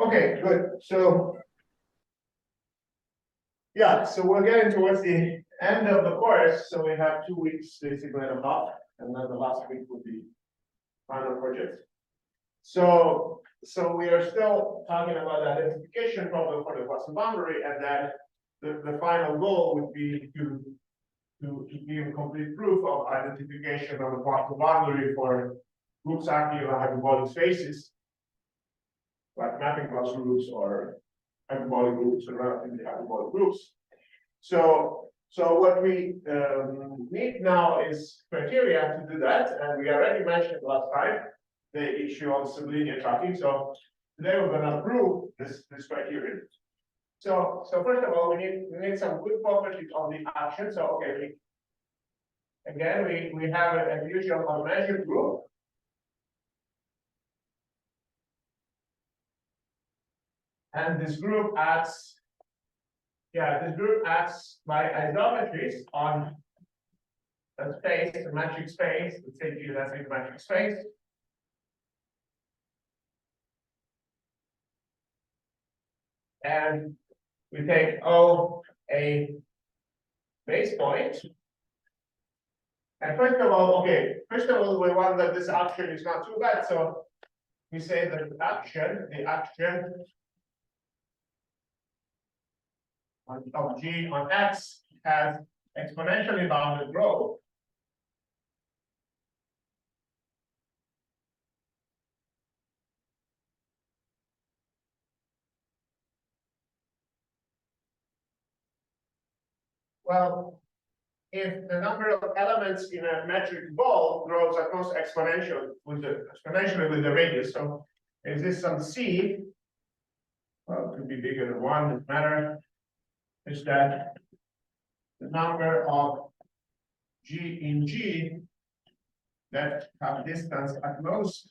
Okay, good. So, yeah, so we're getting towards the end of the course. So we have 2 weeks basically and a half, and then the last week will be final project. So we are still talking about the identification problem for the Poisson boundary, and then the final goal would be to give complete proof of identification of the Poisson boundary for groups acting on hyperbolic spaces, like mapping class groups or hyperbolic groups and relatively hyperbolic groups. So what we need now is criteria to do that, and we already mentioned last time the issue of sublinear tracking. So today we're going to prove this criteria. So first of all, we need some good properties on the action. So okay, we have a usual unmeasured group. And this group acts, by isometries on a space, a metric space, let's say geodesic metric space. And we take O a base point. And first of all, we want that this action is not too bad. So we say that the action of G on X has exponentially bounded growth. Well, if the number of elements in a metric ball grows at most exponentially with the radius, so is this some C? Well, it could be bigger than 1, doesn't matter. Is that the number of G in G that have distance at most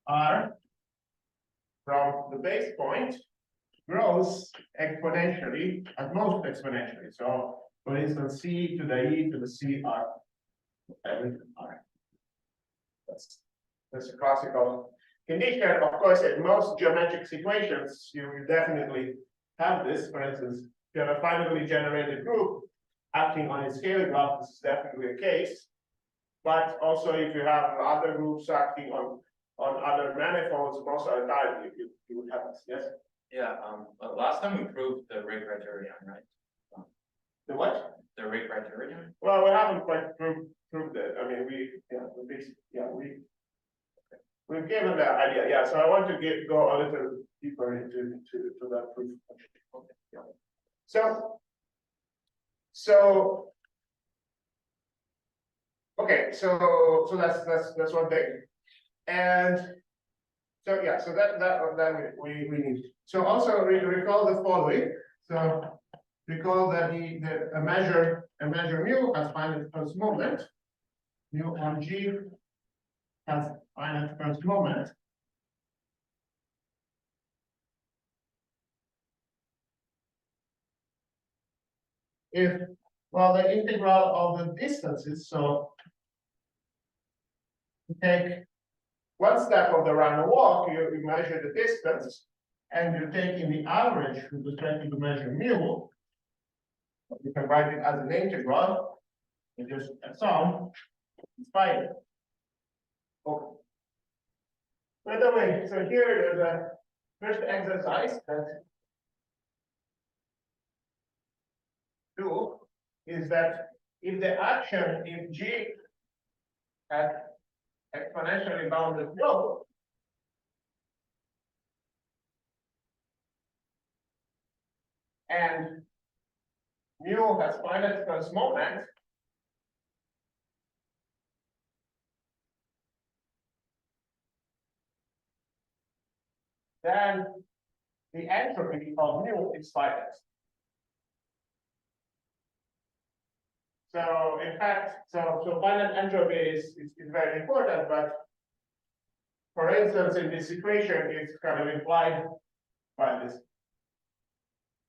R from the base point grows exponentially, at most exponentially. So for instance, C to the E to the C R. That's a classical condition. Of course, in most geometric situations, you will definitely have this. For instance, if you have a finitely generated group acting on a scalar graph, this is definitely a case. But also, if you have other groups acting on other manifolds, most of the time you would have this. Yes. Yeah. Last time we proved the Ray criterion, right? The what? The Ray criterion. Well, we haven't quite proved it. I mean, we've given the idea. Yeah. So I want to go a little deeper into that proof. Okay. Yeah. So okay. So that's one thing, and so yeah. So that we need. So also recall the following. So recall that a measure mu has finite first moment. Mu on G has finite first moment. If, well, the integral of the distances, so you take one step of the run or walk, you measure the distance, and you're taking the average with respect to the measure mu. You can write it as an integral, and just a sum, it's fine. Okay. By the way, so here there's a first exercise that do is that if the action, if G has exponentially bounded growth, and mu has finite first moment, then the entropy of mu is finite. So in fact, so finite entropy is very important, but for instance, in this equation, it's kind of implied by this.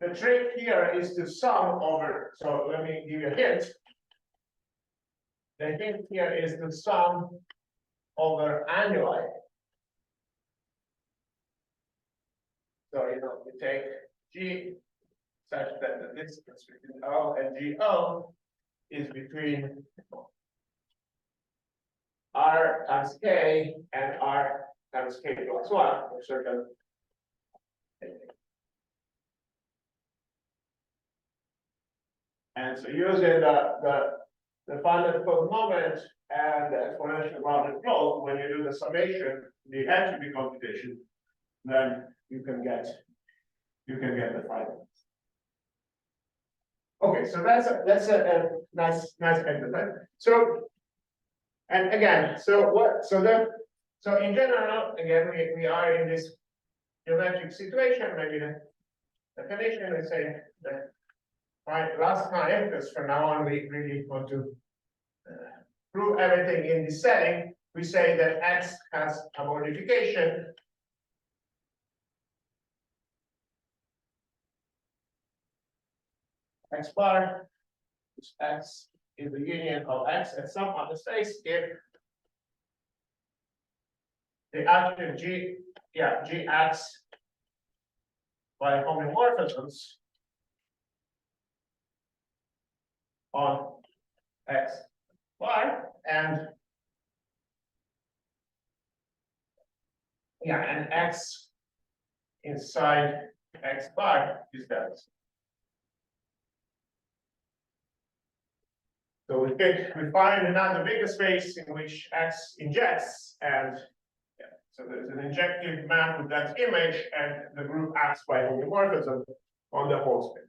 The trick here is to sum over. So let me give you a hint. The hint here is to sum over annuli. So, we take G such that the distance between O and GO is between R times K and R times K plus one, for certain. And so using the finite closed moment and the exponential bounded growth, when you do the summation, the entropy computation, then you can get the final. Okay, so that's a nice exercise. So, and again, so in general, again, we are in this geometric situation. Maybe the definition is saying that last time, because from now on we really want to prove everything in this setting. We say that X has a modification X bar, which X is the union of X and some other space if the action Gx by homeomorphisms on X bar and and X inside X bar is that. So we find another bigger space in which X injects, and so there's an injective map with that image, and the group acts by homeomorphism on the whole space.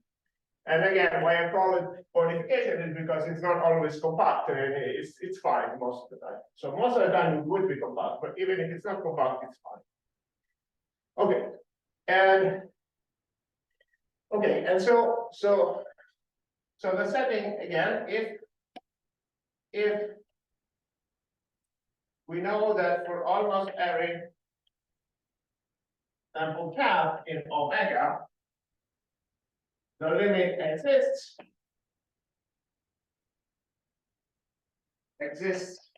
And again, why I call it codification is because it's not always compact, and it's fine most of the time. So most of the time it would be compact, but even if it's not compact, it's fine. Okay, and so the setting again, if we know that for almost every sample cap in omega, the limit exists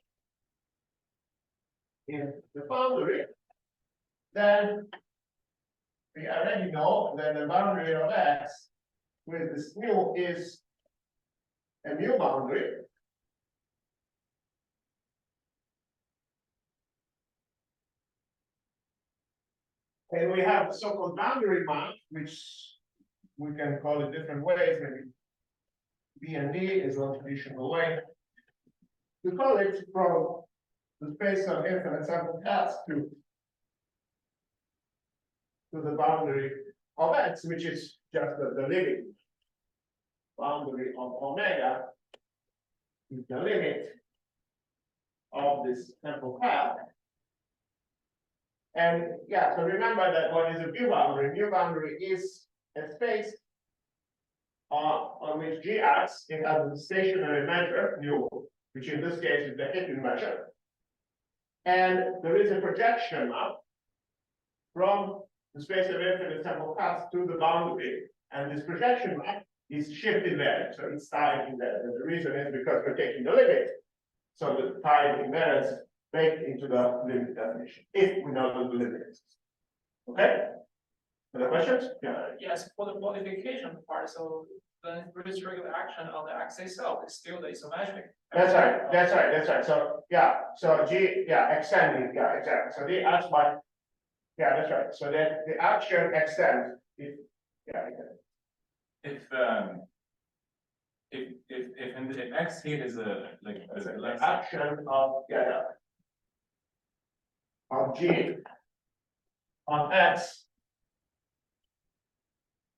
in the boundary, then we already know that the boundary of X with this mu is a mu boundary. And we have the so-called boundary map, which we can call it different ways, maybe B and D is one traditional way. We call it from the space of infinite sample paths to the boundary of X, which is just the limit. Boundary of omega is the limit of this sample path. And so remember that what is a mu boundary? Mu boundary is a space on which G acts. It has a stationary measure, mu, which in this case is the hidden measure. And there is a projection map from the space of infinite sample paths to the boundary. And this projection map is shifted there, so it's tied in there. And the reason is because we're taking the limit. So the tied invariance baked into the limit definition, if we know the limit is. Okay? Other questions? Yeah. Yes, for the modification part, so the regular action on the X itself is still the isometric. That's right. So G, extending, exactly. So the X by, that's right. So that the action extends. If X here is a the action of G on X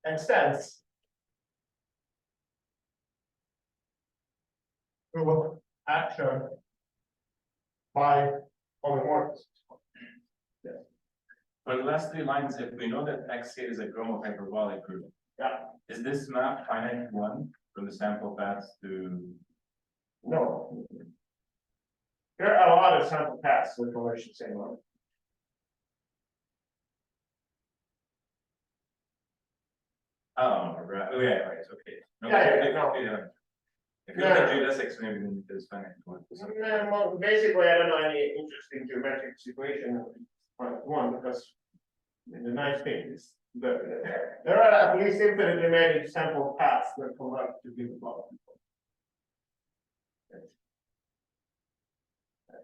extends to action by homomorphisms. Yes. For the last 3 lines, if we know that X here is a Gromov hyperbolic group, is this map finite one from the sample paths to? No. There are a lot of sample paths with relation same one. Oh, right. Oh, yeah, right. Okay. No, if you Yeah. have geodesics, maybe then it's finite one. Well, basically, I don't know any interesting geometric situation on one because And the nice thing is that there are at least infinitely many sample paths that come up to give about.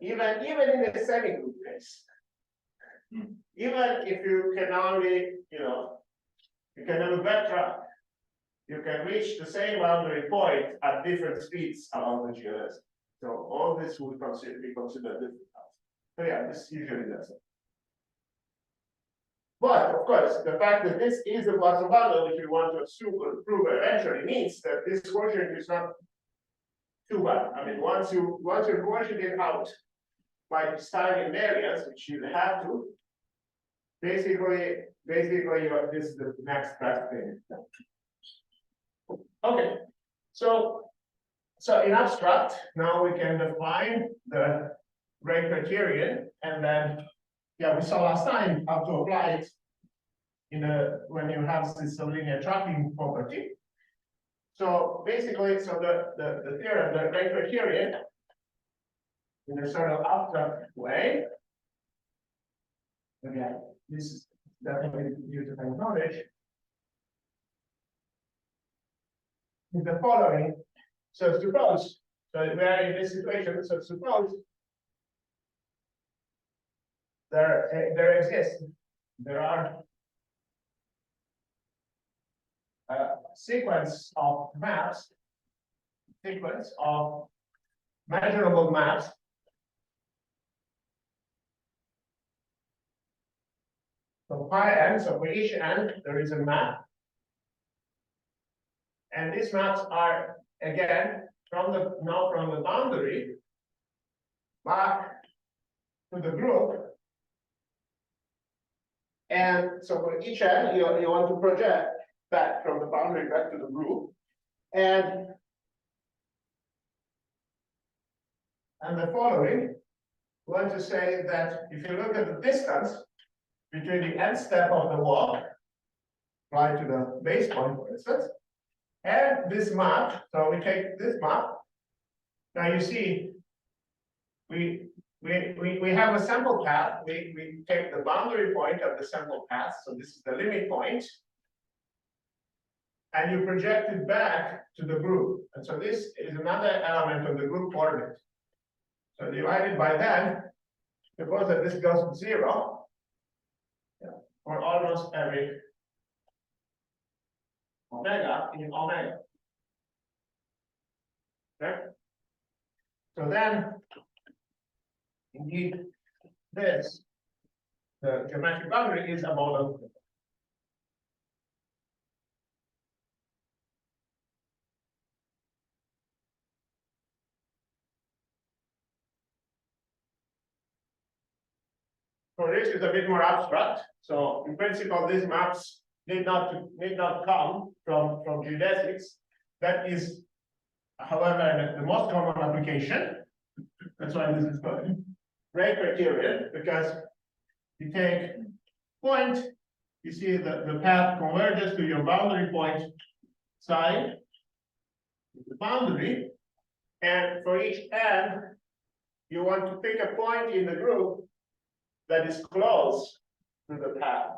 Even in the semi-group case. Even if you can only, you can have a backtrack. You can reach the same boundary point at different speeds along the GLS. So all this would be considered different paths. So yeah, this usually does it. But of course, the fact that this is the Poisson boundary, which we want to assume or prove eventually, means that this quotient is not too bad. I mean, once you quotient it out by starting invariance, which you have to, basically, this is the next best thing. Okay, so in abstract, now we can define the Ray criterion, and then, yeah, we saw last time how to apply it when you have this linear tracking property. So basically, the theorem, the Ray criterion, in a sort of abstract way. Again, this is definitely due to my knowledge. Is the following. So suppose, so we are in this situation, so suppose there are a sequence of maps, sequence of measurable maps so pi n, so for each n there is a map. And these maps are again from the boundary back to the group. And so for each n, you want to project back from the boundary back to the group. And the following, we want to say that if you look at the distance between the end step of the walk, apply to the base point, for instance, and this map. So we take this map. Now you see, we have a sample path. We take the boundary point of the sample path. So this is the limit point. And you project it back to the group. And so this is another element of the group coordinate. So divided by that, suppose that this goes to 0 for almost every omega in omega. Okay? So then, indeed, the geometric boundary is a model. So this is a bit more abstract. So in principle, these maps need not come from geodesics. That is, however, the most common application. That's why this is called Ray criterion, because you take point, you see the path converges to your boundary point side, the boundary, and for each n, you want to pick a point in the group that is close to the path.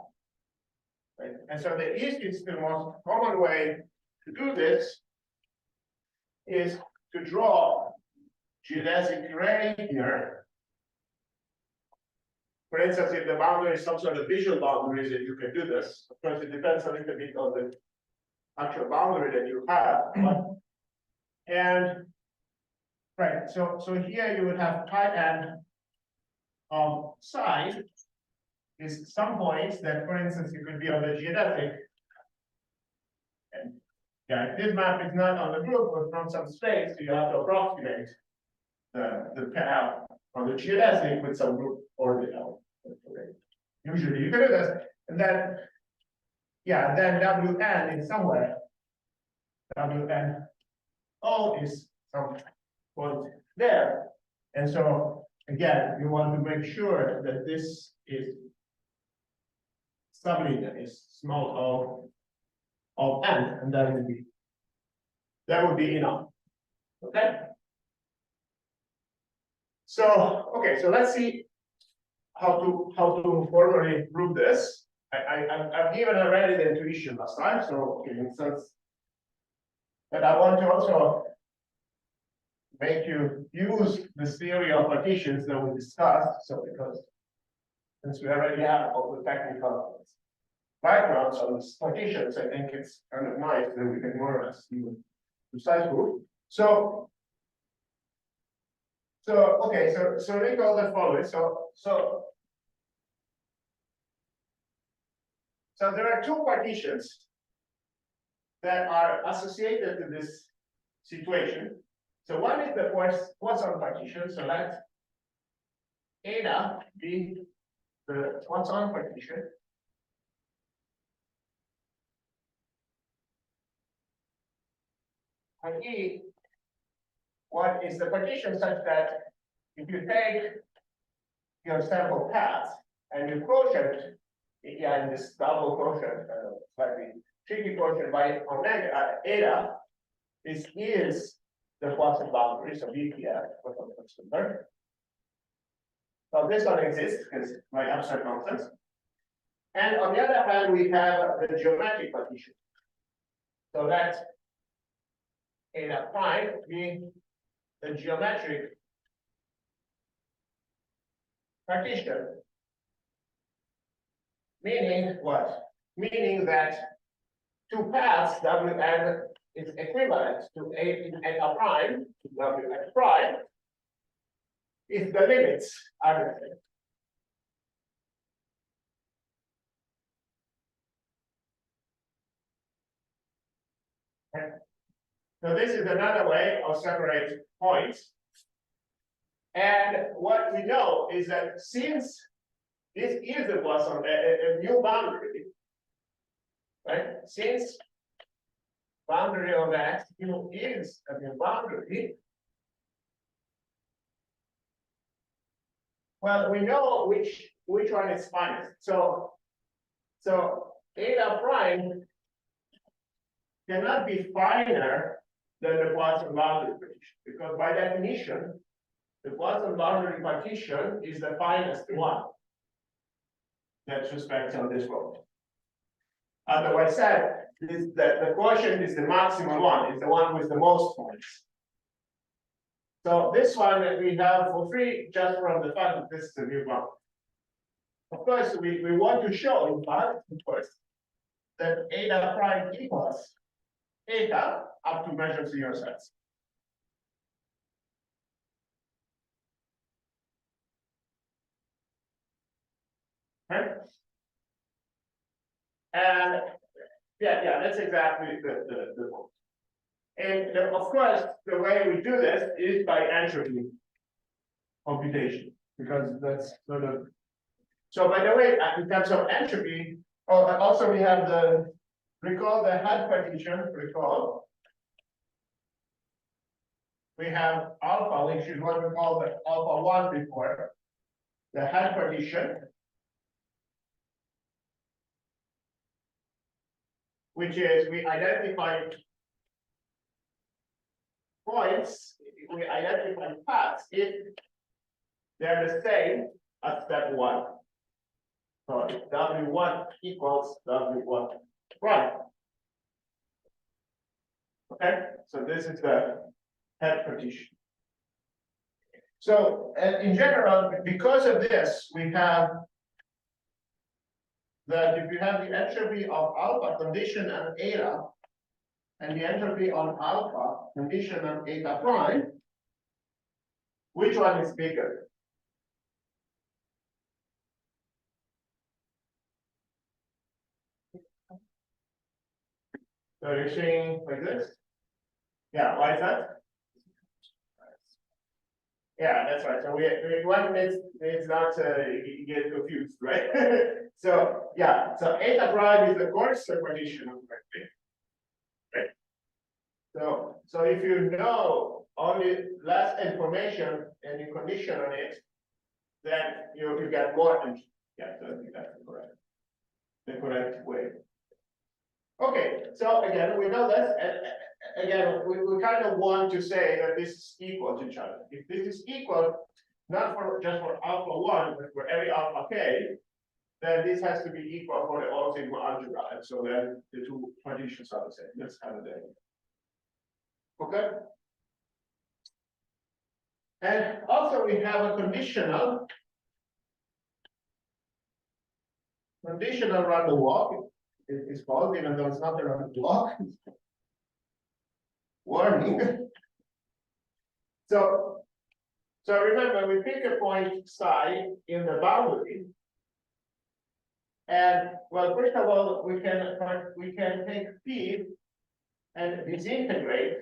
Right? And so the easiest, the most common way to do this is to draw geodesic ray here. For instance, if the boundary is some sort of visual boundary, that you can do this. Of course, it depends a little bit on the actual boundary that you have. And right, so here you would have pi n of psi is some points that, for instance, you could be on the geodesic. And yeah, this map is not on the group, but from some space, so you have to approximate the path on the geodesic with some group orbital. Usually you can do this, and then yeah, then Wn is somewhere. Wn O is some point there, and so again, you want to make sure that this is sublinear, is small of n, and that would be enough. Okay. So okay, so let's see how to formally prove this. I've given already the intuition last time, so in instance. But I want to also make you use this theory of partitions that we discussed, so because since we already have all the technical backgrounds on these partitions, I think it's kind of nice that we can more or less do precise proof. So okay, so recall the following. So there are two partitions that are associated to this situation. So one is the Poisson partition. So let eta be the Poisson partition. And E, what is the partition such that if you take your sample path and you quotient, in this double quotient, slightly tricky quotient by omega eta, this is the Poisson boundary, so BPF, so this one exists because my abstract nonsense. And on the other hand, we have the geometric partition. So that eta prime being the geometric partition. Meaning what? Meaning that two paths Wn is equivalent to eta prime, Ws prime, if the limits are the same. Okay. So this is another way of separating points. And what we know is that since this is a Poisson, a new boundary, right? Since boundary of X is a new boundary, well, we know which one is finest. So eta prime cannot be finer than the Poisson boundary partition, because by definition, the Poisson boundary partition is the finest one that respects on this road. Otherwise said, the quotient is the maximum one, is the one with the most points. So this one that we have for free just from the fact that this is a new boundary. Of course, we want to show, in fact, of course, that eta prime equals eta up to measure 0 sets. Okay. And yeah, that's exactly the point. And of course, the way we do this is by entropy computation, because that's sort of. So by the way, in terms of entropy, also we have recall the head partition, recall. We have alpha, which is what we call the alpha 1 before, the head partition, which is we identify points, we identify paths if they're the same at step 1. So if W1 equals W1 prime. Okay, so this is the head partition. So in general, because of this, we have that if you have the entropy of alpha condition on eta, and the entropy on alpha condition on eta prime, which one is bigger? So you're seeing like this? Yeah, why is that? Yeah, that's right. So we one is not get confused, right? So yeah, so eta prime is the coarse partition of the vector, right? So if you know only less information and you condition on it, then you get more entropy. Yeah, so I think that's the correct way. Okay, so again, we know this, and again, we kind of want to say that this is equal to each other. If this is equal, not for just for alpha 1, but for every alpha k, then this has to be equal for the all sigma algebra, and so then the two conditions are the same. That's kind of the idea. Okay. And also we have a conditional random walk. It is called, even though it's not a random walk. Warning. So remember, we pick a point psi in the boundary. And well, first of all, we can take P and disintegrate.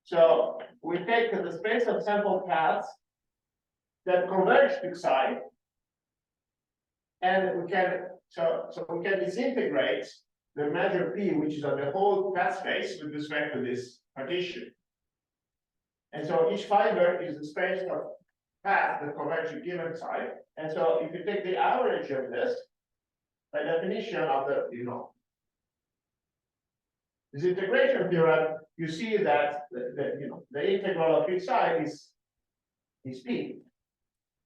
So we take the space of sample paths that converge to psi, and we can disintegrate the measure P, which is on the whole path space with respect to this partition. And so each fiber is the space of path that converge to given psi. And so if you take the average of this, by definition of the, this integration theorem, you see that the integral of P psi is P.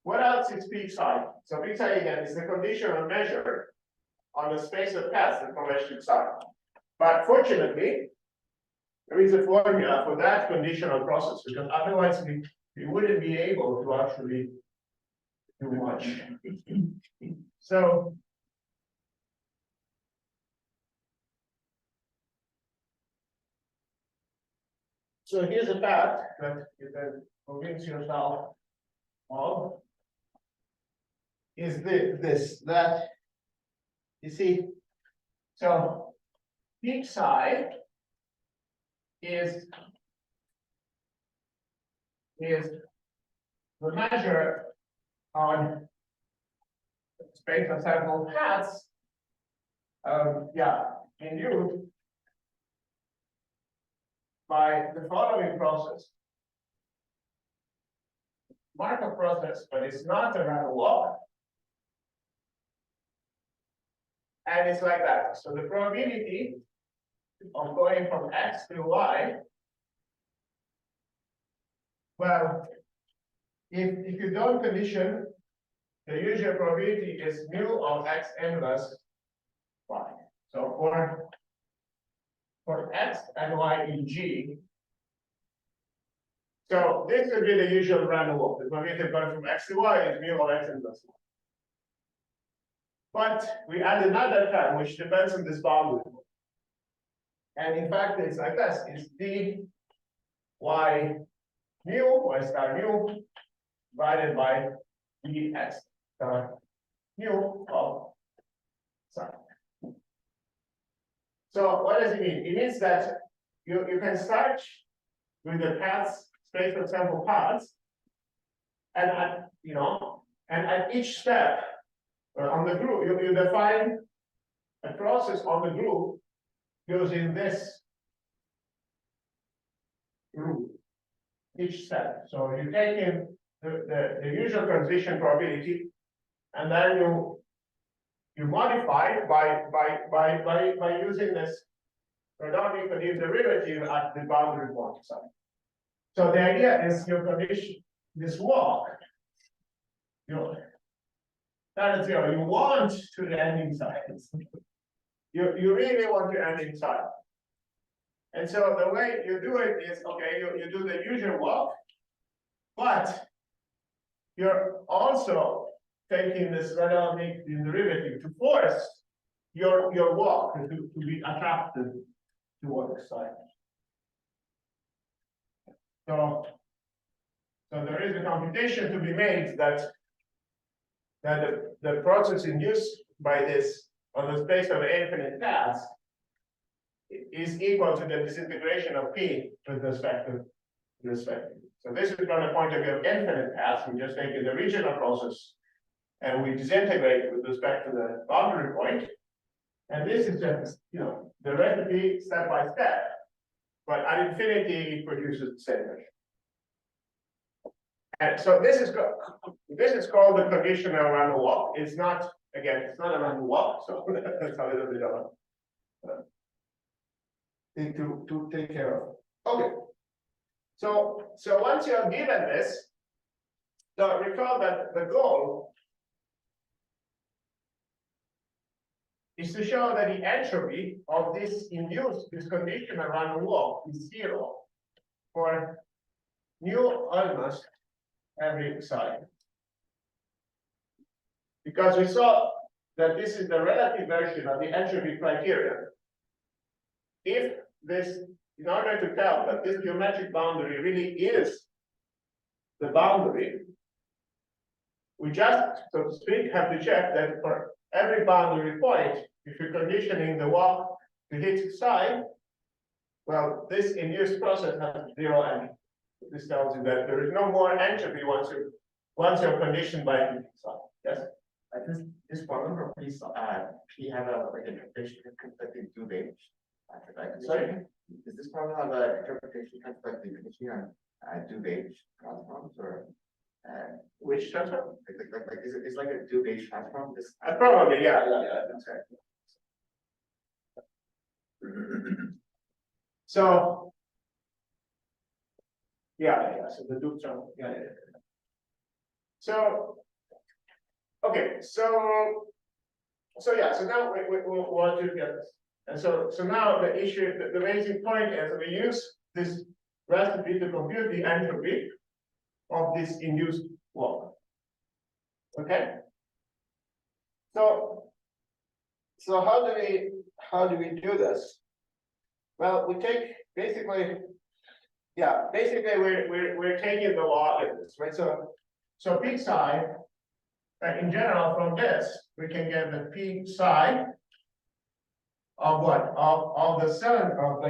What else is P psi? So P psi again is the conditional measure on the space of paths that converge to psi. But fortunately, there is a formula for that conditional process, because otherwise we wouldn't be able to actually do much. So here's a fact that you can convince yourself of, is that you see, so P psi is the measure on space of sample paths, induced by the following process. Markov process, but it's not a random walk. And it's like that. So the probability of going from X to Y, well, if you don't condition, the usual probability is mu of X inverse Y. So for X and Y in G, so this would be the usual random walk. The probability of going from X to Y is mu of X inverse Y. But we add another term which depends on this boundary. And in fact, it's like this: it's d y mu, y star mu, divided by dx star mu of psi. So what does it mean? It means that you can start with the paths, space of sample paths, and at each step on the group, you define a process on the group using this group each step. So you take in the usual transition probability, and then you modify it by using this predominant derivative at the boundary point side. So the idea is you condition this walk, that is zero. You want to end inside. You really want to end inside. And so the way you do it is, okay, you do the usual walk, but you're also taking this redundant derivative to force your walk to be attracted towards the side. So there is a computation to be made that the process induced by this on the space of infinite paths is equal to the disintegration of P with respect to. So this is from the point of view of infinite paths. We just take the original process and we disintegrate with respect to the boundary point. And this is just, the recipe step by step. But at infinity, it produces the same measure. And so this is called the conditional random walk. It's not, again, it's not a random walk, so that's a little bit of a thing to take care of. Okay. So once you have given this, so recall that the goal is to show that the entropy of this induced, this conditional random walk is zero for new almost every side. Because we saw that this is the relative version of the entropy criterion. If this, in order to tell that this geometric boundary really is the boundary, we just, so to speak, have to check that for every boundary point, if you're conditioning the walk to hit side, well, this induced process has zero entropy. This tells you that there is no more entropy once you're conditioned by hitting side. Yes. This problem for P have a like interpretation conflicting two waves. Sorry? Does this problem have an interpretation conflicting conditioning on two waves transforms or Which transform? is like a two wave transform? This Probably, yeah, that's right. So. Yeah, so the Duke term, yeah. So. Okay, so yeah, so now we want to get this. And so now the issue, the basic point is we use this recipe to compute the entropy of this induced walk. Okay? So how do we do this? Well, we take basically we're taking the log of this, right? So peak psi, in general, from this, we can get the peak psi of what? Of the cylinder of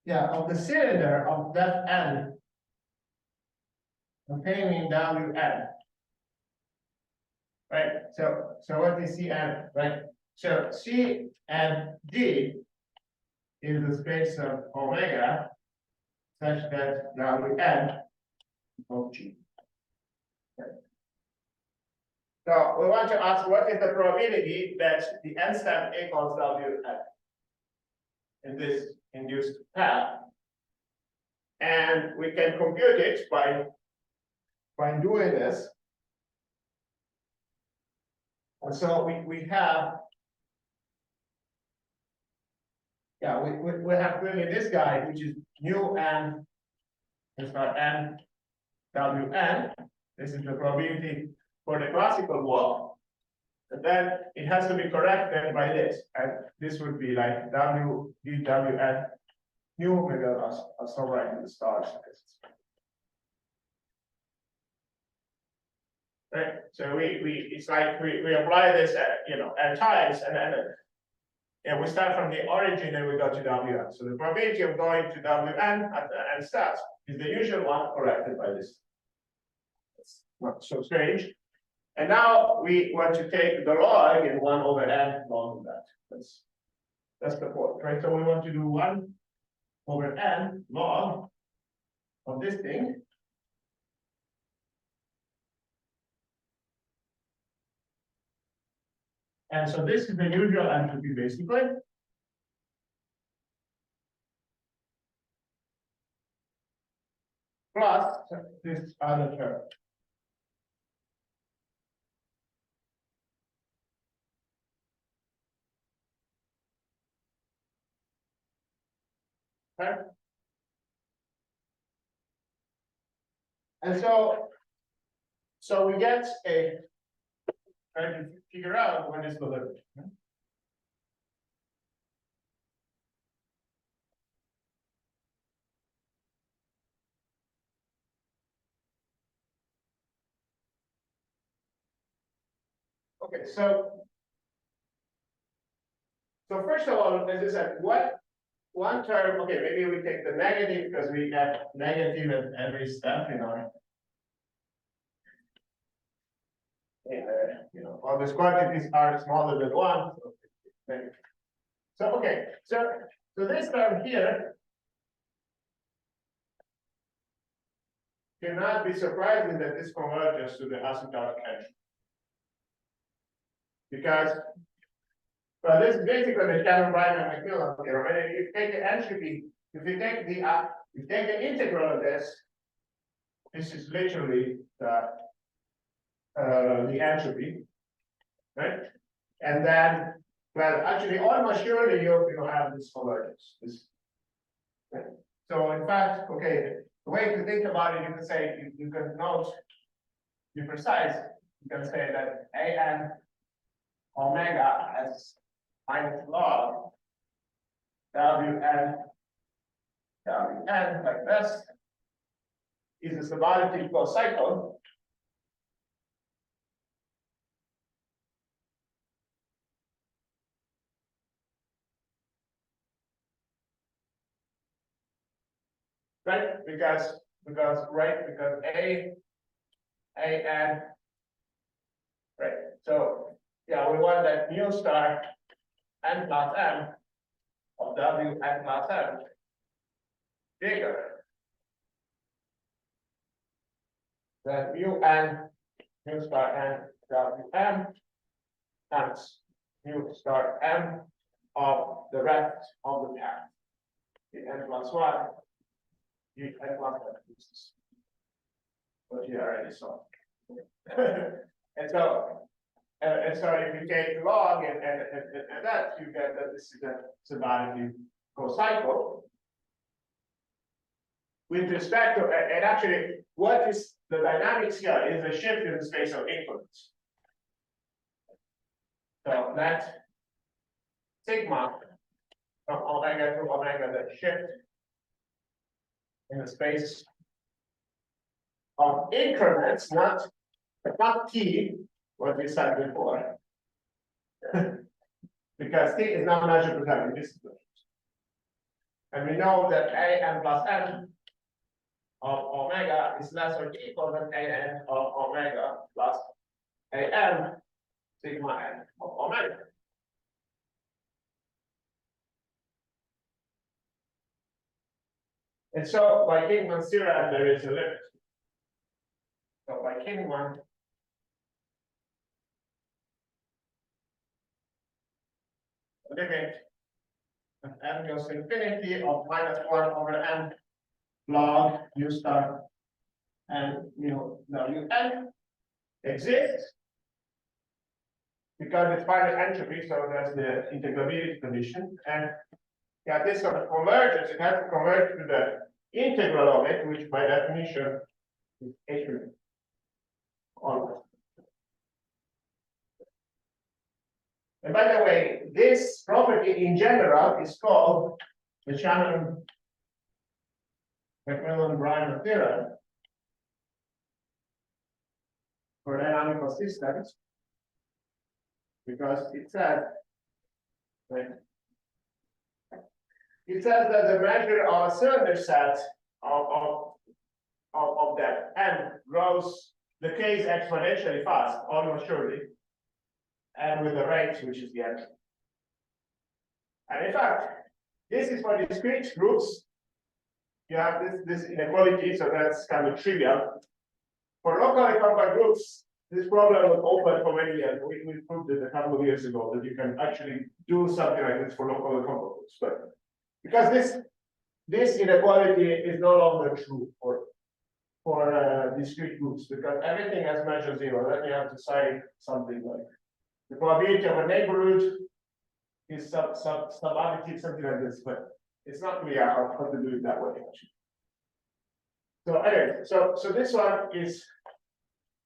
of the cylinder of that n containing Wn. Right, so what is Cn, right? So C and D is the space of omega such that Wn of G. Okay. So we want to ask what is the probability that the n step equals Wn in this induced path, and we can compute it by doing this. And so we have, we have clearly this guy, which is mu n, it's not n Wn. This is the probability for the classical walk. And then it has to be corrected by this, and this would be like W dWn nu omega. I'll start writing the stars. Right, so it's like we apply this at n times, and then we start from the origin and we go to Wn. So the probability of going to Wn at the n steps is the usual one corrected by this. It's not so strange. And now we want to take the log and 1 over n log of that. That's the point, right? So we want to do 1 over n log of this thing. And so this is the usual entropy basically. Plus this other term. Okay. And so we get a, trying to figure out when it's delivered. Okay, so first of all, as I said, what one term, okay, maybe we take the negative because we have negative at every step in our all these quantities are smaller than 1. So okay, so this term here cannot be surprising that this converges to the asymptotic entropy. Because well, this is basically the Shannon-Bryman-Macmillan theorem. And if you take the entropy, if you take the integral of this is literally the the entropy, right? And then, well, actually, almost surely you have this convergence, this. Right? So in fact, okay, the way to think about it, you can say, you can note, be precise, you can say that an omega as minus log wn like this is a stability closed cycle. Right, because an, right, so yeah, we want that mu star n plus m of w n plus m bigger than mu star n w m times mu star m of the rest of the path. The n plus one, the n plus m. What you already saw. And so if you take log and that, you get that this is a stability co-cycle. With respect to, and actually, what is the dynamics here is a shift in the space of increments. So that sigma from omega to omega, that shift in the space of increments, not t, what we said before. Because t is not measured with having distance. And we know that a n plus m of omega is less or equal than a n of omega plus a m sigma n of omega. And so by Kingman's theorem, there is a limit. So by Kingman, limit of n goes to infinity of minus 1 over n log u star and mu wn exists because it's finite entropy, so that's the integrability condition. And yeah, this sort of convergence, it has to converge to the integral of it, which by definition is h always. And by the way, this property in general is called the Shannon-Macmillan-Brymer theorem for dynamical systems, because it says, right, it says that the measure of a cylinder set of that n grows, decays exponentially fast, almost surely, and with the rate which is the n. And in fact, this is for discrete groups. You have this inequality, so that's kind of trivial. For locally compact groups, this problem was open for many years. We proved it a couple of years ago that you can actually do something like this for local compact groups. But because this inequality is no longer true for discrete groups, because everything has measure zero. Then you have to say something like the probability of a neighborhood is sub-additive, something like this, but it's not clear how to do it that way. So anyway, so this one is,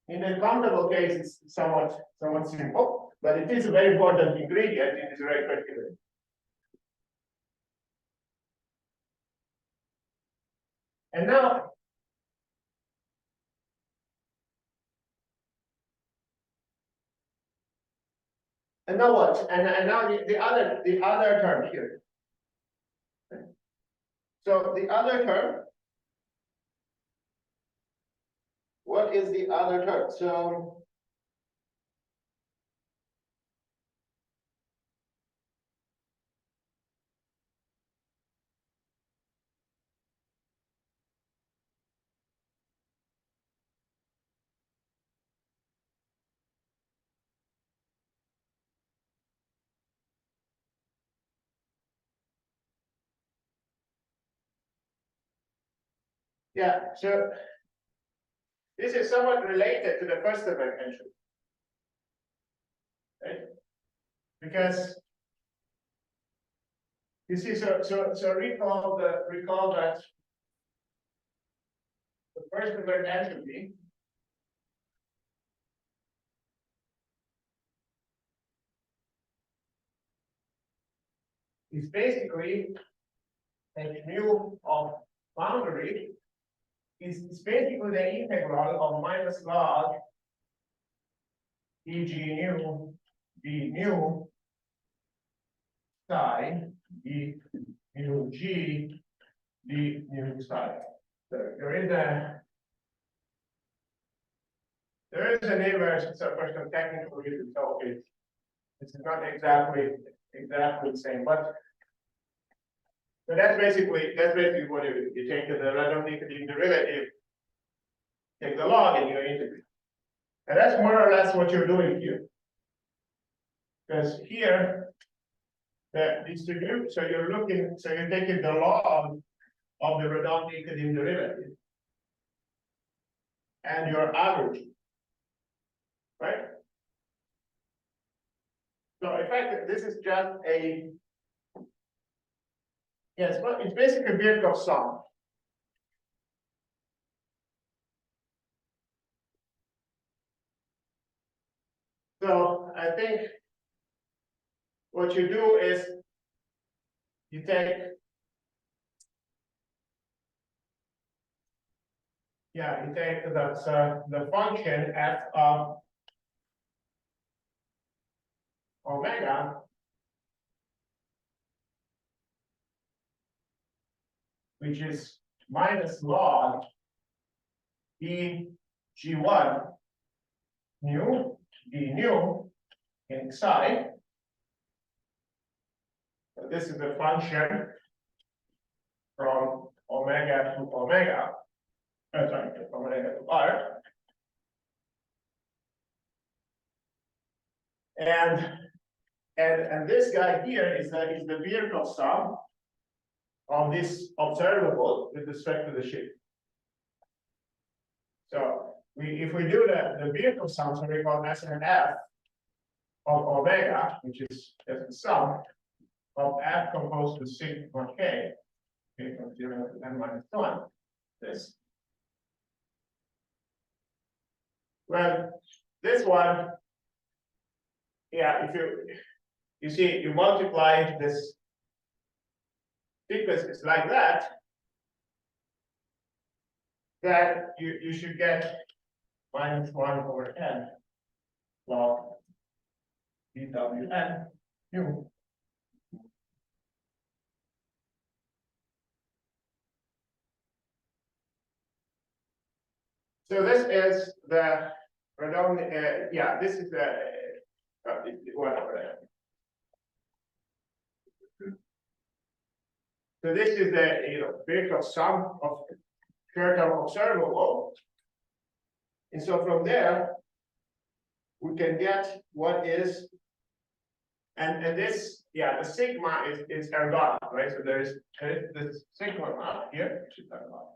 in the countable case, it's somewhat simple, but it is a very important ingredient. It is very critical. And now, what? And now the other term here. So the other term. What is the other term? So yeah, This is somewhat related to the first event entry. Right? Because you see, so recall that the first event entropy is basically a mu of boundary is basically the integral of minus log e g nu d mu psi e mu g d mu psi. So there is an inverse, so for some technical reasons, so it's not exactly the same, but that's basically what it is. You take the random Nicodemus derivative, take the log, and you integrate. And that's more or less what you're doing here. Because here, the distribute, so you're taking the log of the redound Nicodemus derivative, and you're averaging, right? So in fact, this is just a yes, but it's basically a Birkhoff sum. So I think what you do is you take the function f of omega which is minus log e g1 mu d nu in psi. So this is the function from omega to omega. Sorry, from omega to r. And this guy here is the Birkhoff sum of this observable with respect to the shape. So if we do the Birkhoff sum, so we call SNF of omega, which is the sum of f composed to sigma k, okay, from 0 to n minus 1. This. Well, this one, yeah, if you see, you multiply this sequences like that, then you should get minus 1 over n log dwn u. So this is the redound, yeah, this is the whatever. So this is the Birkhoff sum of Chertoff observable. And so from there, we can get what is, and this, yeah, the sigma is ergodic, right? So there is this sigma up here, which is ergodic.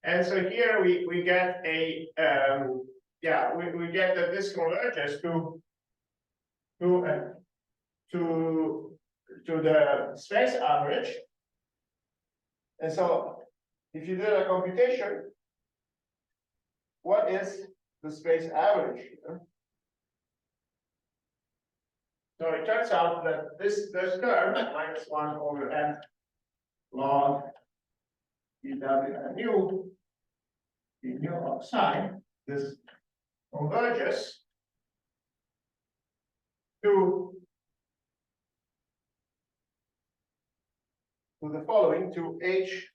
And so here we get a we get that this converges to the space average. And so if you do a computation, what is the space average here? So it turns out that this term minus 1 over n log dw nu d nu of psi, this converges to the following, to h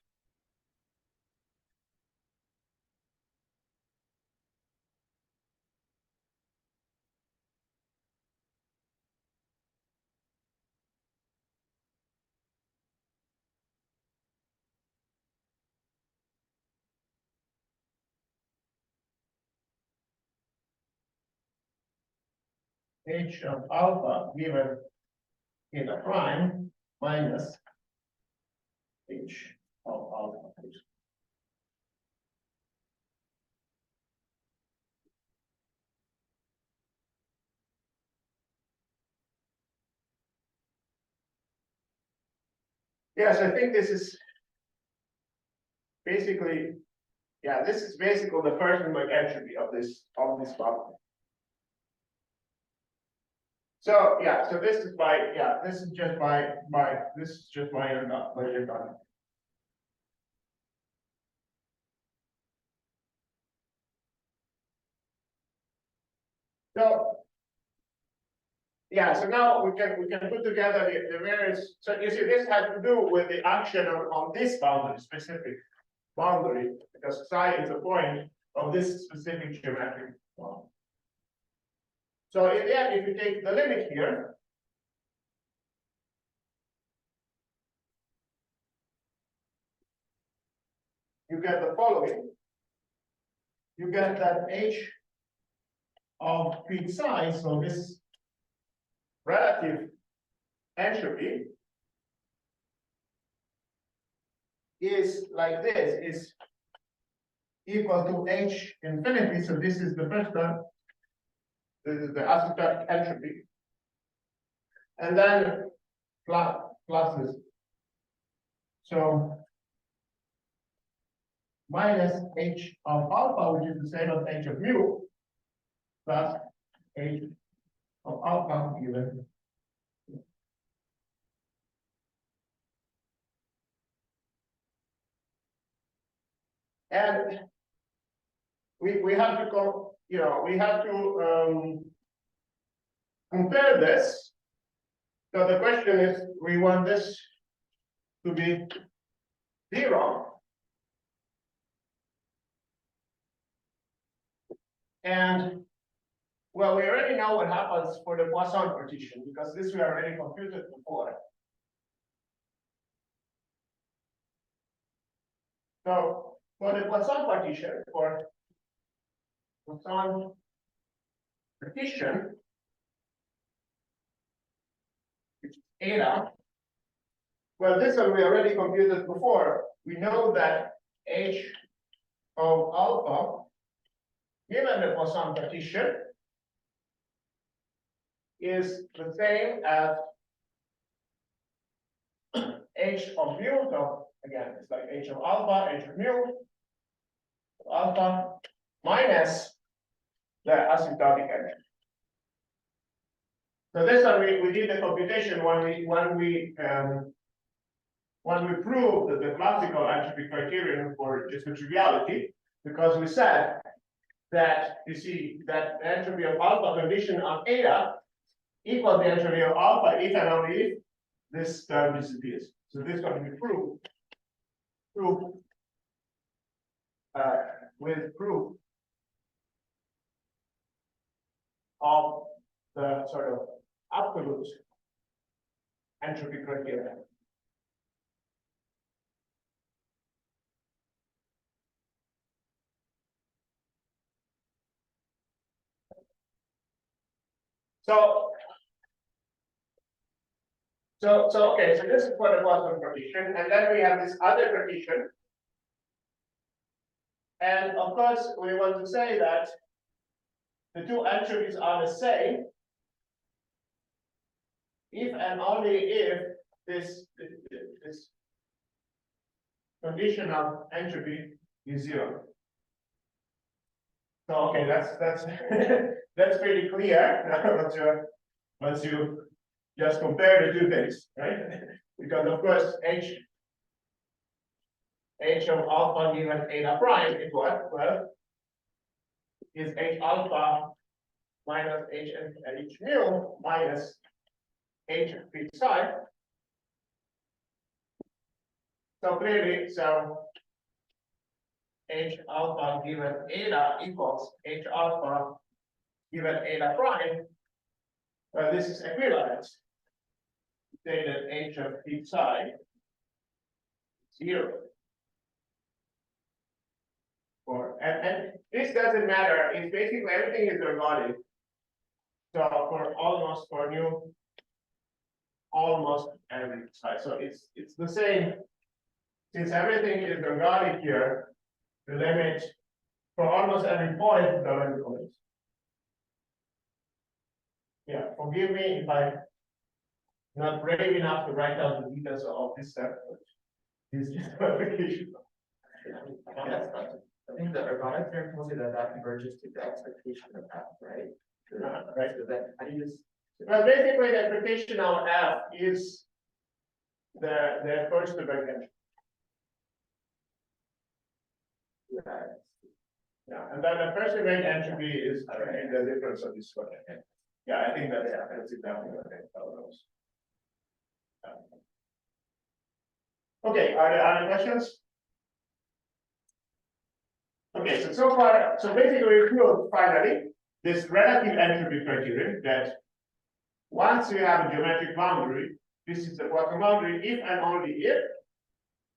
of alpha given eta prime minus h of alpha. Yes, I think this is basically, yeah, this is basically the Furstenberg entropy of this problem. So, yeah, so this is by, yeah, this is just this is just by your done. So, yeah, so now we can put together the various, so you see, this has to do with the action on this boundary, specific boundary, because psi is the point of this specific geometric boundary. So in the end, if you take the limit here, you get the following. You get that h of p psi, so this relative entropy is like this, is equal to h infinity. So this is the first term. This is the asymptotic entropy. And then plus this. So minus h of alpha, which is the same as h of mu, plus h of alpha given. And we have to go, we have to compare this. So the question is, we want this to be 0. And well, we already know what happens for the Poisson partition, because this we already computed before. So for the Poisson partition, which is eta, well, this one we already computed before. We know that h of alpha, given the Poisson partition, is the same as h of mu. So again, it's like h of alpha, h of mu, alpha minus the asymptotic energy. So this one we did the computation when we proved that the classical entropy criterion for just for triviality, because we said that you see that the entropy of alpha condition on eta equals the entropy of alpha if and only if this term disappears. So this one we proved with proof of the sort of absolute entropy criteria. So okay, so this is for the Poisson partition, and then we have this other partition. And of course, we want to say that the two entropies are the same if and only if this condition of entropy is 0. So okay, that's that's pretty clear. once you just compare the two things, right? Because of course h of alpha given eta prime is what? Well, is h alpha minus h and h mu minus h of p psi. So clearly, h alpha given eta equals h alpha given eta prime. Well, this is equivalent. Say that h of p psi 0. And this doesn't matter. It's basically everything is ergodic. So for new almost every side, so it's the same. Since everything is organic here, the limit for almost every point is the limit. Yeah, forgive me if I'm not brave enough to write down the details of this step, but it's just an application. I think the ergodic theorem tells you that that converges to the expectation of F, right? Right. So that, how do you just? Well, basically, the expectation of F is the first dimension. Yeah, and then the first event entropy is the difference of this one. Yeah, I think that's exactly what I thought it was. Okay, are there other questions? Okay, so far, so basically we proved finally this relative entropy criterion that once you have a geometric boundary, this is the Poisson boundary if and only if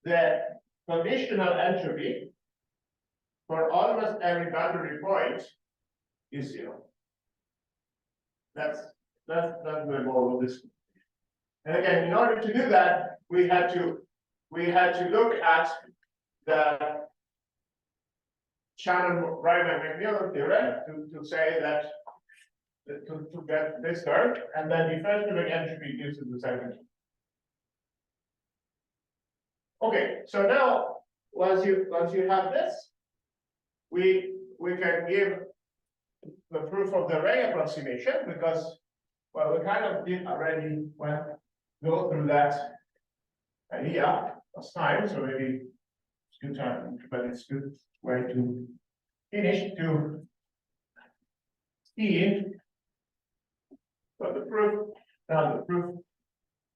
the conditional entropy for almost every boundary point is 0. That's the goal of this. And again, in order to do that, we had to look at the Shannon-Riemann-McMillan theorem to say that to get this term, and then the first order entropy gives us the second. Okay, so now once you have this, we can give the proof of the ray approximation because, well, we kind of did already go through that idea last time, so maybe it's good time, but it's good way to finish to see but the proof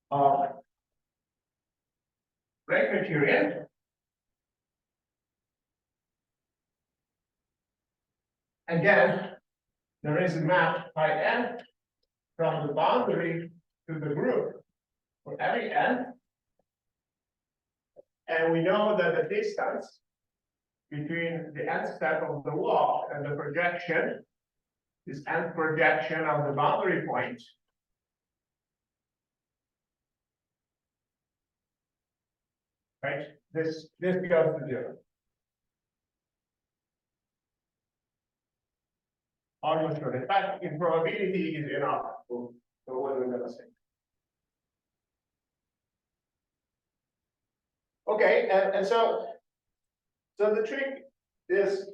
of ray criterion. Again, there is a map by n from the boundary to the group for every n. And we know that the distance between the nth step of the walk and the projection, this nth projection of the boundary point, right? This goes to 0. Almost sure. In fact, in probability is enough. So what are we gonna say? Okay, and so the trick is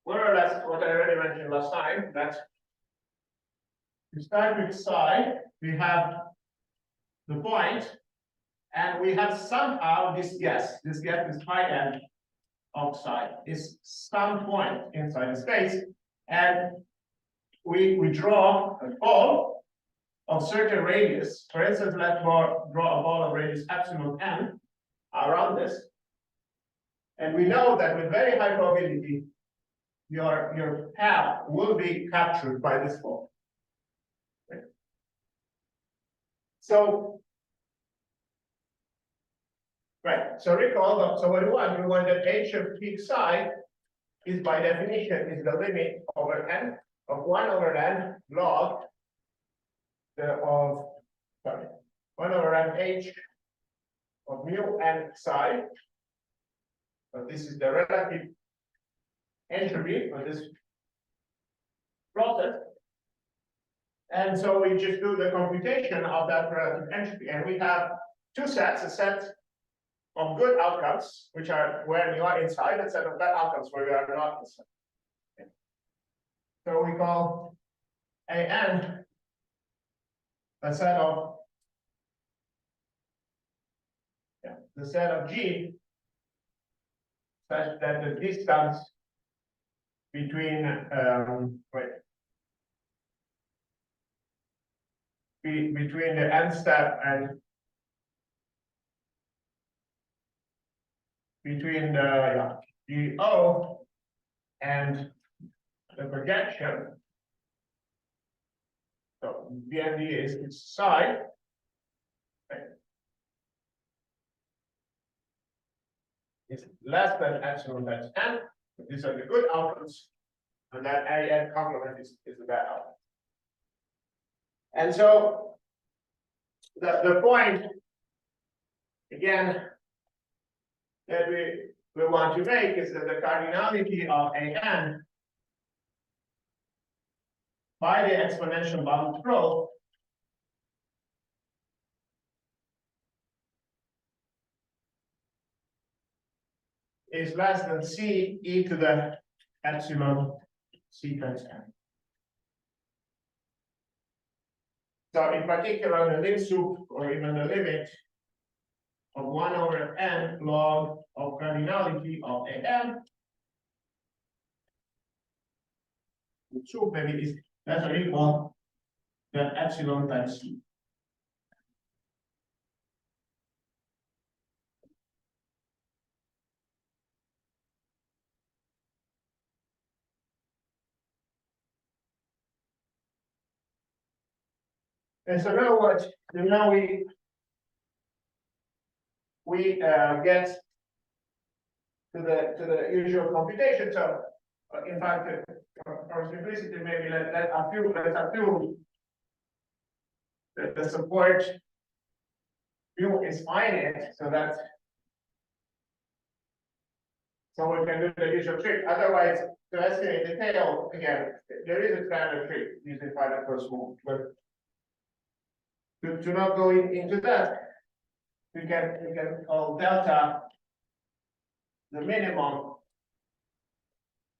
more or less what I already mentioned last time, that to start with psi, we have the point, and we have somehow this guess is pi n of psi, is some point inside the space, and we draw a ball of certain radius. For instance, let's draw a ball of radius epsilon n around this. And we know that with very high probability, your path will be captured by this ball. Okay. So, right, so recall, so what we want that h of peak psi is by definition is the limit over n of 1 over n log of 1 over n h of mu n psi. But this is the relative entropy of this process. And so we just do the computation of that relative entropy. And we have two sets, a set of good outcomes, which are where you are inside, and a set of bad outcomes where you are not inside. Okay. So we call AN a set of the set of G such that the distance between between the n step and between the GO and the projection. So BND is its psi. Is less than epsilon times n. These are the good outcomes, and that AN complement is the bad outcome. And so the point. Again. That we want to make is that the cardinality of an. By the exponential bound growth. Is less than c e to the epsilon c times n. So in particular, the lim sup or even the limit of 1 over n log of cardinality of an. The sup maybe is less or equal than epsilon times c. And so now what? Now we get to the usual computation. So in fact, for simplicity, maybe let's assume that the support mu is finite, so that we can do the usual trick. Otherwise, to estimate the tail again, there is a standard trick using finite first move, but to not go into that, we can call delta the minimum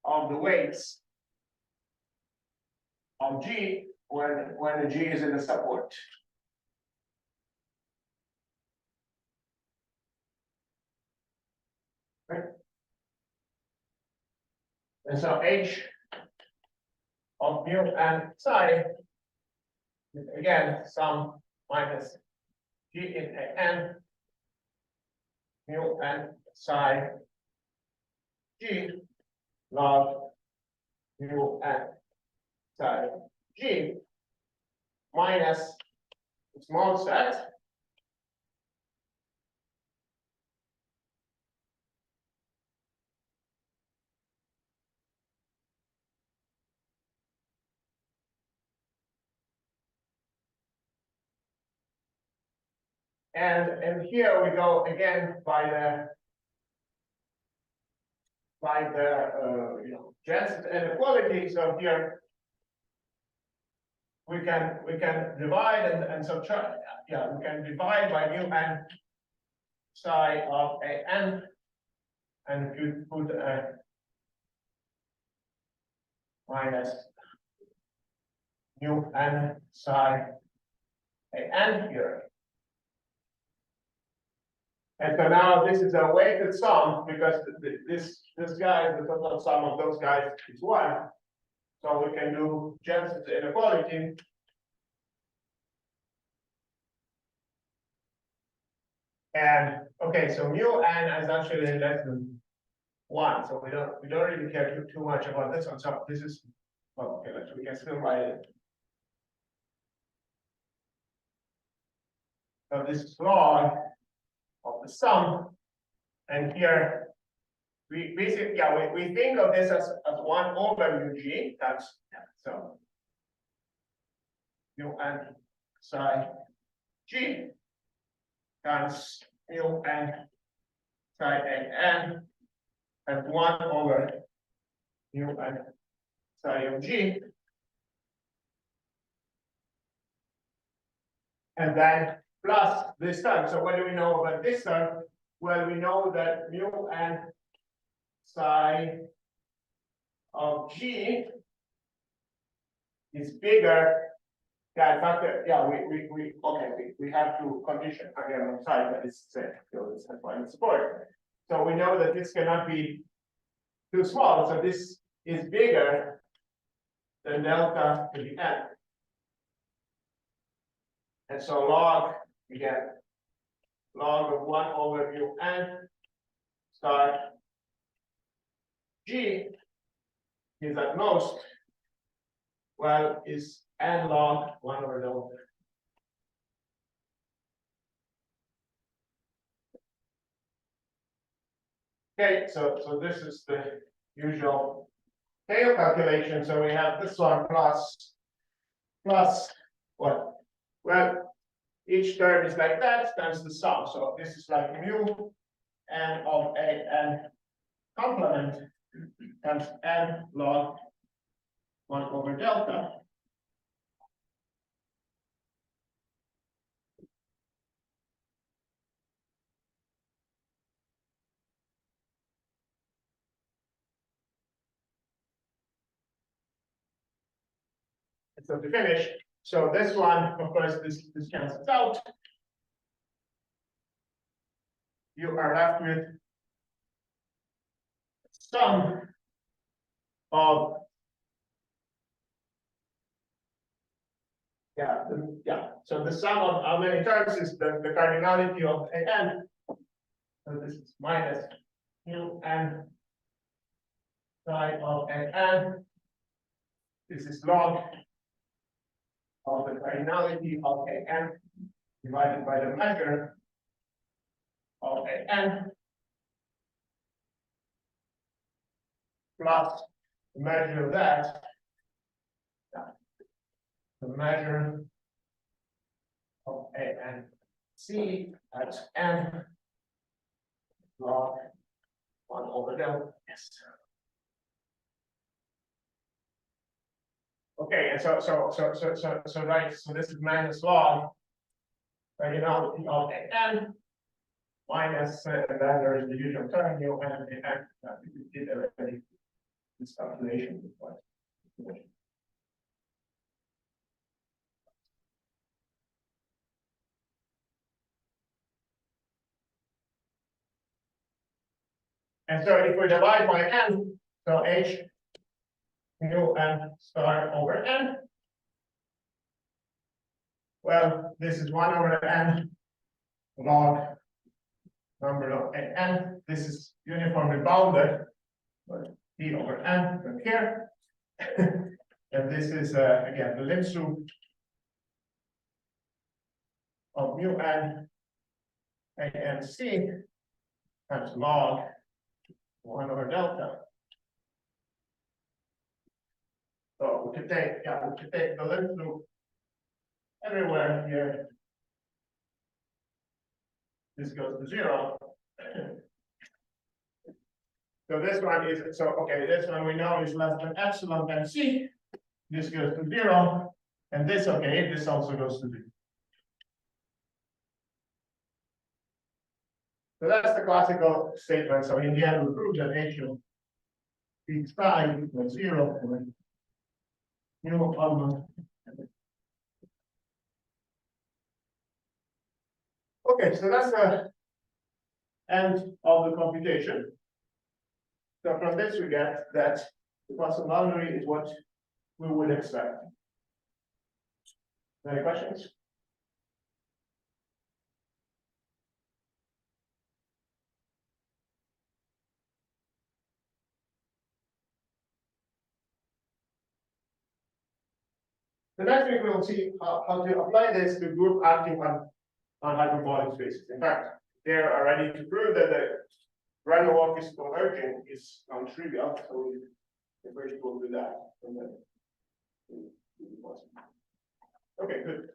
of the weights of G when the G is in the support. Right? And so H of mu and psi is again sum minus G in an mu and psi G log mu and psi G minus small set and here we go again by the Jensen inequality. So here we can divide and subtract. Yeah, we can divide by mu and psi of an, and if you put a minus mu and psi an here. And so now this is a weighted sum because this guy, the total sum of those guys is 1. So we can do Jensen's inequality. And okay, so mu n is actually less than 1. So we don't really care too much about this one. So this is well, okay, we can still write it. So this is log of the sum, and here we basically we think of this as 1 over UG. That's so mu and psi G times mu and psi an and 1 over mu and psi of G, and then plus this term. So what do we know about this term? Well, we know that mu and psi of G is bigger. Yeah, in fact, we have to condition again on psi that is set. So it's a support. So we know that this cannot be too small. So this is bigger than delta to the n. And so log, again, log of 1 over mu n star G is at most, well, is n log 1 over delta. Okay, so this is the usual tail calculation. So we have this one plus what? Well, each term is like that, times the sum, so this is like mu n of a n complement times n log 1 over delta. And so to finish, so this one, of course, this cancels out. You are left with sum of so the sum of how many terms is the cardinality of an. So this is minus mu n psi of n. This is log of the cardinality of an divided by the measure of an plus the measure of that. The measure of an c at n log 1 over delta s. Okay, and so right, so this is minus log cardinality of an minus, and then there is the usual term mu n an. We did already this calculation before. And so if we divide by n, so h mu n star over n. Well, this is 1 over n log number of n. This is uniformly bounded, but p over n from here. And this is again the lim sup of mu n a n c times log 1 over delta. So we could take, the lim sup everywhere here. This goes to 0. So this one is, so okay, this one we know is less than epsilon times c. This goes to 0. And this, okay, this also goes to 0. So that's the classical statement. So in the end, we prove that h of p psi equals 0 for mu almost. Okay, so that's the end of the computation. So from this we get that the Poisson boundary is what we would expect. Any questions? The next week we'll see how to apply this to group acting on hyperbolic spaces. In fact, they're already to prove that the random walk is converging is non-trivial, so we first will do that. And then, okay, good.